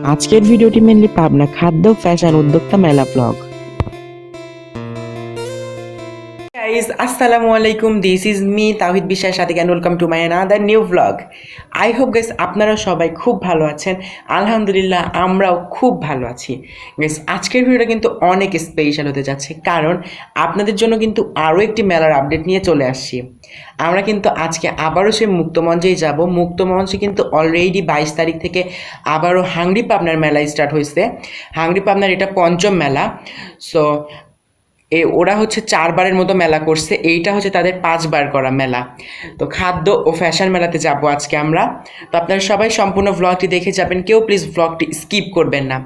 আজকের ভিডিওটি মেনলি পাবনা খাদ্য ফ্যাশন উদ্যোক্তা মেলা ব্লগ। গাইস আসসালামু আলাইকুম, দিস ইজ মি তাওহিদ বিশ্বাস সাথে and welcome to my another new blog. I hope guys আপনারা সবাই খুব ভালো আছেন। আলহামদুলিল্লাহ আমরাও খুব ভালো আছি। গাইস আজকের ভিডিওটা কিন্তু অনেক স্পেশাল হতে যাচ্ছে, কারণ আপনাদের জন্য কিন্তু আরও একটি মেলার আপডেট নিয়ে চলে আসছি। আমরা কিন্তু আজকে আবারও সেই মুক্তমঞ্চেই যাব। মুক্তমঞ্চে কিন্তু অলরেডি 22 তারিখ থেকে আবারও হাংরি পাবনার মেলা স্টার্ট হয়েছে। হাংরি পাবনার এটা পঞ্চম মেলা। সো ওরা হচ্ছে 4বারের মতো মেলা করছে, এইটা হচ্ছে তাদের 5বার করা মেলা। তো খাদ্য ও ফ্যাশন মেলাতে যাব আজকে আমরা। তো আপনারা সবাই সম্পূর্ণ ভ্লগটি দেখে যাবেন, কেউ প্লিজ ভ্লগটি স্কিপ করবেন না,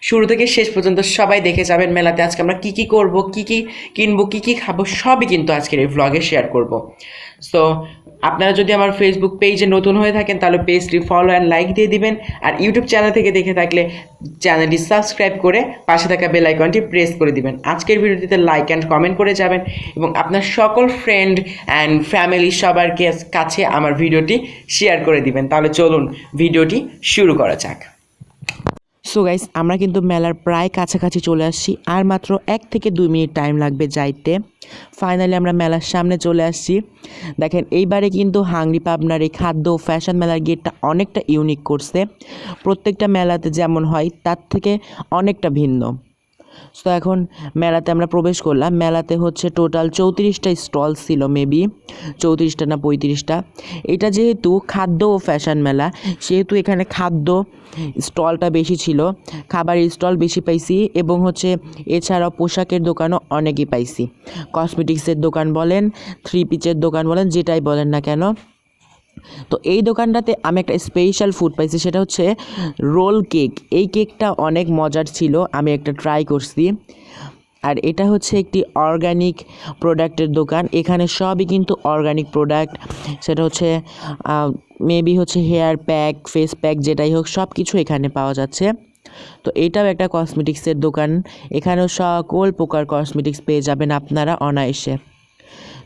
শুরু থেকে শেষ পর্যন্ত সবাই দেখে যাবেন। মেলাতে আজকে আমরা কী কী করবো, কী কী কিনবো, কী কী খাবো, সবই কিন্তু আজকের এই ভ্লগে শেয়ার করব। সো আপনারা যদি আমার ফেসবুক পেজে নতুন হয়ে থাকেন তাহলে পেজটি ফলো অ্যান্ড লাইক দিয়ে দিবেন, আর ইউটিউব চ্যানেল থেকে দেখে থাকলে চ্যানেলটি সাবস্ক্রাইব করে পাশে থাকা বেল আইকনটি প্রেস করে দিবেন। আজকের ভিডিওটিতে লাইক অ্যান্ড কমেন্ট করে যাবেন এবং আপনার সকল ফ্রেন্ড অ্যান্ড ফ্যামিলি সবার কাছে আমার ভিডিওটি শেয়ার করে দিবেন। তাহলে চলুন ভিডিওটি শুরু করা যাক। সো গাইস আমরা কিন্তু মেলার প্রায় কাছাকাছি চলে আসছি, আর মাত্র 1 থেকে 2 মিনিট টাইম লাগবে যাইতে। ফাইনালি আমরা মেলার সামনে চলে আসছি। দেখেন এইবারে কিন্তু হাংরি পাবনার এই খাদ্য ও ফ্যাশন মেলার গেটটা অনেকটা ইউনিক করছে। প্রত্যেকটা মেলাতে যেমন হয় তার থেকে অনেকটা ভিন্ন। সো এখন মেলাতে আমরা প্রবেশ করলাম। মেলাতে হচ্ছে টোটাল 34টা স্টল ছিল, মেবি 34টা না 35টা। এটা যেহেতু খাদ্য ও ফ্যাশন মেলা, সেহেতু এখানে খাদ্য স্টলটা বেশি ছিল, খাবারের স্টল বেশি পাইছি, এবং হচ্ছে এছাড়াও পোশাকের দোকানও অনেকই পাইছি। কসমেটিক্সের দোকান বলেন, 3 পিসের দোকান বলেন, যেটাই বলেন না কেন। তো এই দোকানটাতে আমি একটা স্পেশাল ফুড পাইছি, সেটা হচ্ছে রোল কেক। এই কেকটা অনেক মজার ছিল, আমি একটা ট্রাই করছি। আর এটা হচ্ছে একটি অর্গানিক প্রোডাক্টের দোকান। এখানে সবই কিন্তু অর্গানিক প্রোডাক্ট, সেটা হচ্ছে মেবি হচ্ছে হেয়ার প্যাক, ফেস প্যাক, যেটাই হোক সব কিছু এখানে পাওয়া যাচ্ছে। তো এটাও একটা কসমেটিক্সের দোকান, এখানেও সকল প্রকার কসমেটিক্স পেয়ে যাবেন আপনারা অনায়াসে।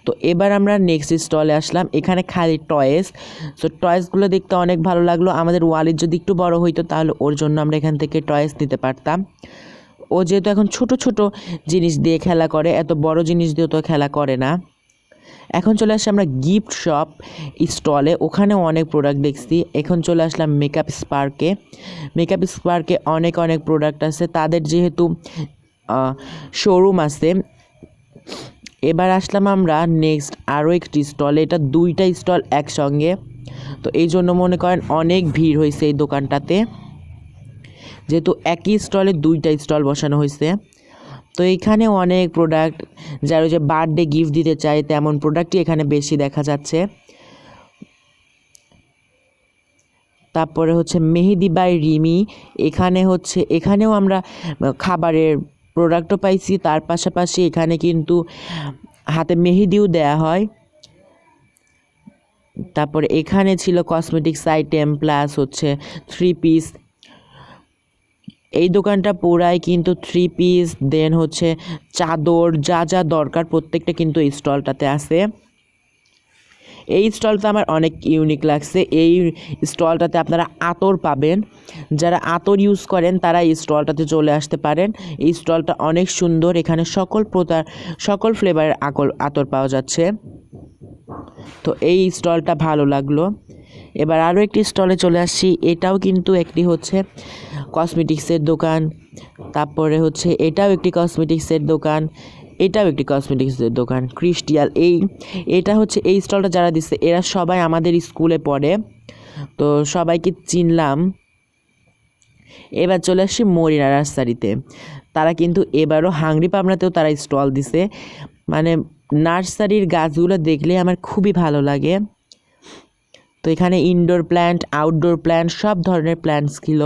তো এবার আমরা নেক্সট স্টলে আসলাম, এখানে খালি টয়েস। সো টয়েসগুলো দেখতে অনেক ভালো লাগলো। আমাদের ওয়ালেট যদি একটু বড় হইতো তাহলে ওর জন্য আমরা এখান থেকে টয়েস নিতে পারতাম। ও যেহেতু এখন ছোট ছোট জিনিস দিয়ে খেলা করে, এত বড় জিনিস দিয়েও তো খেলা করে না। এখন চলে আসছি আমরা গিফট শপ স্টলে, ওখানেও অনেক প্রোডাক্ট দেখছি। এখন চলে আসলাম মেকআপ স্পার্কে। মেকআপ স্পার্কে অনেক অনেক প্রোডাক্ট আছে, তাদের যেহেতু শোরুম আছে। এবার আসলাম আমরা নেক্সট আরও একটি স্টলে, এটা 2টা স্টল একসঙ্গে, তো এই জন্য মনে করেন অনেক ভিড় হয়েছে এই দোকানটাতে, যেহেতু একই স্টলে 2টা স্টল বসানো হয়েছে। তো এইখানে অনেক প্রোডাক্ট, যারা যে বার্থডে গিফট দিতে চায় তেমন প্রোডাক্টই এখানে বেশি দেখা যাচ্ছে। তারপরে হচ্ছে মেহেদি বাই রিমি, এখানেও আমরা খাবারের প্রোডাক্টও পাইছি, তার পাশাপাশি এখানে কিন্তু হাতে মেহেদিও দেয়া হয়। তারপরে এখানে ছিল কসমেটিক্স আইটেম প্লাস হচ্ছে 3 পিস। এই দোকানটা পুরাই কিন্তু 3 পিস, দেন হচ্ছে চাদর, যা যা দরকার প্রত্যেকটা কিন্তু এই স্টলটাতে আছে। এই স্টলটা আমার অনেক ইউনিক লাগছে। এই স্টলটাতে আপনারা আতর পাবেন, যারা আতর ইউজ করেন তারা এই স্টলটাতে চলে আসতে পারেন। এই স্টলটা অনেক সুন্দর, এখানে সকল ফ্লেভারের আতর পাওয়া যাচ্ছে। তো এই স্টলটা ভালো লাগলো। এবার আরও একটি স্টলে চলে আসছি, এটাও কিন্তু একটি হচ্ছে কসমেটিক্সের দোকান। তারপরে হচ্ছে এটাও একটি কসমেটিক্সের দোকান, এটাও একটি কসমেটিক্সের দোকান, ক্রিস্টিয়াল। এটা হচ্ছে এই স্টলটা যারা দিচ্ছে এরা সবাই আমাদের স্কুলে পড়ে, তো সবাইকে চিনলাম। এবার চলে আসছি মরিনা নার্সারিতে, তারা কিন্তু এবারও হাংরি পাবনাতেও তারা স্টল দিছে। মানে নার্সারির গাছগুলো দেখলে আমার খুবই ভালো লাগে। তো এখানে ইনডোর প্ল্যান্ট, আউটডোর প্ল্যান্ট, সব ধরনের প্ল্যান্টস ছিল।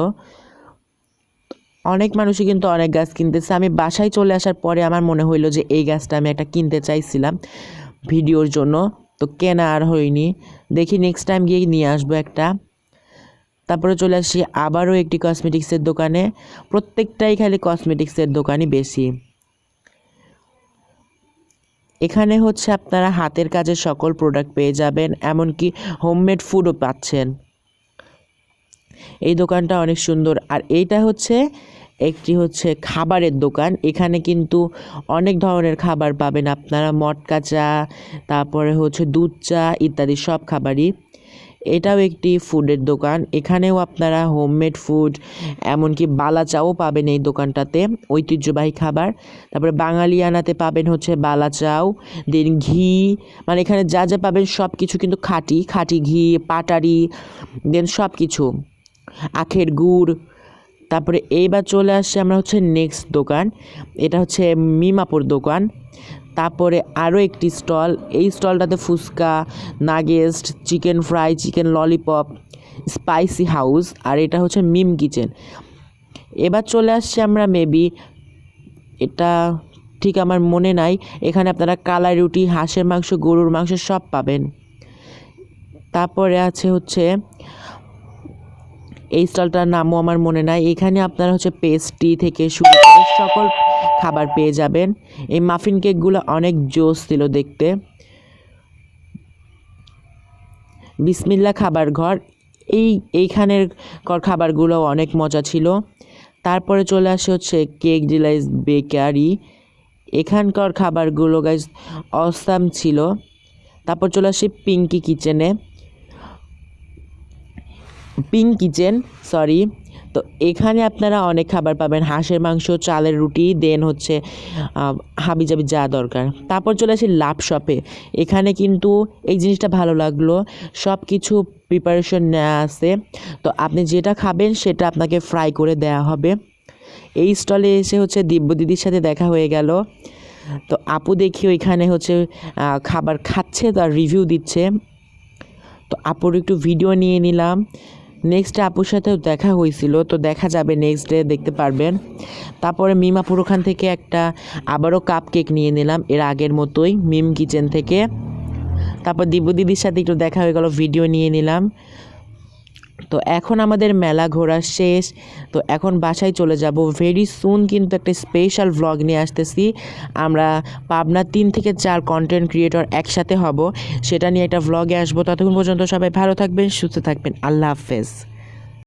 অনেক মানুষই কিন্তু অনেক গাছ কিনতেছে। আমি বাসায় চলে আসার পরে আমার মনে হইলো যে এই গাছটা আমি একটা কিনতে চাইছিলাম ভিডিওর জন্য, তো কেনা আর হয়নি। দেখি নেক্সট টাইম গিয়ে নিয়ে আসবো একটা। তারপরে চলে আসি আবারও একটি কসমেটিক্সের দোকানে, প্রত্যেকটাই খালি কসমেটিক্সের দোকানই বেশি। এখানে হচ্ছে আপনারা হাতের কাজের সকল প্রোডাক্ট পেয়ে যাবেন, এমনকি হোমমেড ফুডও পাচ্ছেন। এই দোকানটা অনেক সুন্দর। আর এইটা হচ্ছে একটি হচ্ছে খাবারের দোকান। এখানে কিন্তু অনেক ধরনের খাবার পাবেন আপনারা, মটকা চা, তারপরে হচ্ছে দুধ চা ইত্যাদি সব খাবারই। এটাও একটি ফুডের দোকান। এখানেও আপনারা হোমমেড ফুড, এমনকি বালা চাও পাবেন এই দোকানটাতে, ঐতিহ্যবাহী খাবার। তারপরে বাঙালিয়ানাতে পাবেন হচ্ছে বালা চাও, দেন ঘি, মানে এখানে যা যা পাবেন সব কিছু কিন্তু খাঁটি খাঁটি ঘি, পাটারি, দেন সব কিছু, আখের গুড়। তারপরে এইবার চলে আসছে আমরা হচ্ছে নেক্সট দোকান, এটা হচ্ছে মিমাপুর দোকান। তারপরে আরও একটি স্টল, এই স্টলটাতে phuchka, nuggets, chicken fry, chicken lollipop, spicy house, আর এটা হচ্ছে মিম কিচেন। এবার চলে আসছে আমরা মেবি, এটা ঠিক আমার মনে নাই, এখানে আপনারা কালাই রুটি, হাঁসের মাংস, গরুর মাংস সব পাবেন। তারপরে আছে হচ্ছে এই স্টলটার নামও আমার মনে নাই, এখানে আপনারা হচ্ছে পেস্ট্রি থেকে শুরু করে সকল খাবার পেয়ে যাবেন। এই মাফিন কেকগুলো অনেক জোস ছিল দেখতে। বিসমিল্লা খাবার ঘর, এইখানের খাবারগুলো অনেক মজা ছিল। তারপরে চলে আসে হচ্ছে কেক ডিলাইস বেকারি, এখানকার খাবারগুলো গাইজ অসাম ছিল। তারপর চলে আসি পিঙ্ক কিচেন, সরি। তো এখানে আপনারা অনেক খাবার পাবেন, হাঁসের মাংস, চালের রুটি, দেন হচ্ছে হাবিজাবি যা দরকার। তারপর চলে আসি লাভ শপে, এখানে কিন্তু এই জিনিসটা ভালো লাগলো, সব কিছু প্রিপারেশন নেওয়া আছে। তো আপনি যেটা খাবেন সেটা আপনাকে ফ্রাই করে দেওয়া হবে। এই স্টলে এসে হচ্ছে দিব্য দিদির সাথে দেখা হয়ে গেল। তো আপু দেখি ওইখানে হচ্ছে খাবার খাচ্ছে, তার রিভিউ দিচ্ছে। তো আপুর একটু ভিডিও নিয়ে নিলাম। নেক্সট ডে আপুর সাথেও দেখা হয়েছিল, তো দেখা যাবে নেক্সট ডে দেখতে পারবেন। তারপরে মিমাপুর ওখান থেকে একটা আবারও কাপ কেক নিয়ে নিলাম, এর আগের মতোই মিম কিচেন থেকে। তারপর দিব্য দিদির সাথে একটু দেখা হয়ে গেল, ভিডিও নিয়ে নিলাম। তো এখন আমাদের মেলা ঘোরা শেষ, তো এখন বাসায় চলে যাব ভেরি সুন। কিন্তু একটা স্পেশাল ভ্লগ নিয়ে আসতেছি, আমরা পাবনা 3 থেকে 4 কন্টেন্ট ক্রিয়েটর একসাথে হব, সেটা নিয়ে একটা ভ্লগে আসবো। ততক্ষণ পর্যন্ত সবাই ভালো থাকবেন, সুস্থ থাকবেন, আল্লাহ হাফেজ।